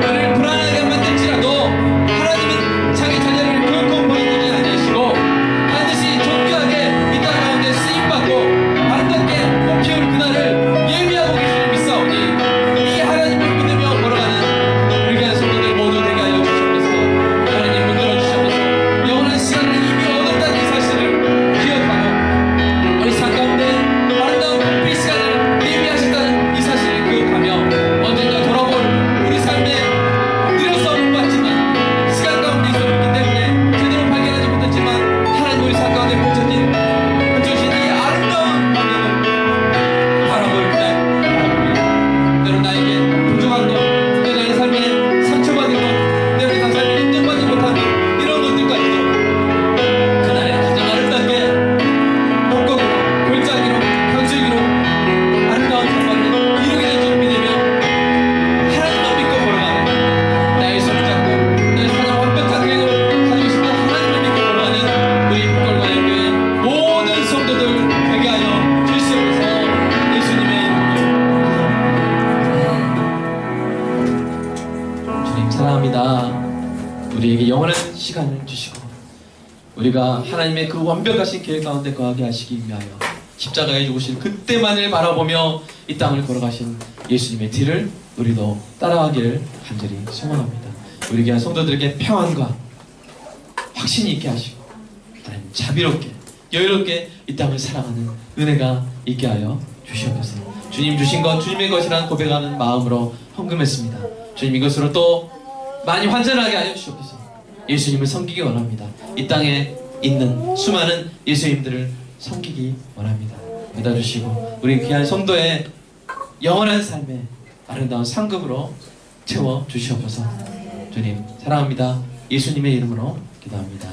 우리를 불안하게 만들지라도 하나님은 자기 자녀를 결코 버리지 않으시고 반드시 정교하게 이 땅 가운데 쓰임받고 아름답게 꽃피울 그날을 예비하고 계시는 믿사오니 이 하나님을 믿으며 걸어가는 우리가 성도들 모두 되게 하여 주시옵소서. 하나님 문들어 주시옵소서. 영원한 시간을 이미 얻었다는 이 사실을 기억하고 우리 삶 가운데 아름다운 꽃필 시간을 예비하셨다는 이 사실을 기억하며 언젠가 돌아볼 우리 삶에 느려서 못 봤지만 시간 가운데 있었기 때문에 제대로 발견하지 못했지만 하나님 우리 삶 가운데 펼쳐진 이 아름다운 방향을 바라볼 그날 바라봅니다. 때로 나에게 부족한 것, 때로 나의 삶에 상처받은 것, 때로 내 삶에 인정받지 못한 이런 것들까지도 그날에 가장 아름답게 목곡으로, 골짜기로, 강줄기로 아름다운 정말을 이루게 될 줄 믿으며 하나님만 믿고 걸어가는, 나의 손잡고 나의 사랑 완벽한 계획을 가지고 싶은 하나님을 믿고 걸어가는 우리 빛골과 교회 모든 성도들 되게 하여 주시옵소서. 예수님의 이름으로. 주님 사랑합니다. 우리에게 영원한 시간을 주시고 우리가 하나님의 그 완벽하신 계획 가운데 거하게 하시기 위하여 십자가에 죽으신 그때만을 바라보며 이 땅을 걸어가신 예수님의 뒤를 우리도 따라가기를 간절히 소망합니다. 우리 귀한 성도들에게 평안과 확신이 있게 하시고 하나님 자비롭게 여유롭게 이 땅을 살아가는 은혜가 있게 하여 주시옵소서. 주님 주신 것 주님의 것이라는 고백하는 마음으로 헌금했습니다. 주님 이것으로 또 많이 환전하게 하여 주시옵소서. 예수님을 섬기기 원합니다. 이 땅에 있는 수많은 예수님들을 섬기기 원합니다. 믿어주시고 우리 귀한 성도의 영원한 삶의 아름다운 상급으로 채워 주시옵소서. 주님 사랑합니다. 예수님의 이름으로 기도합니다.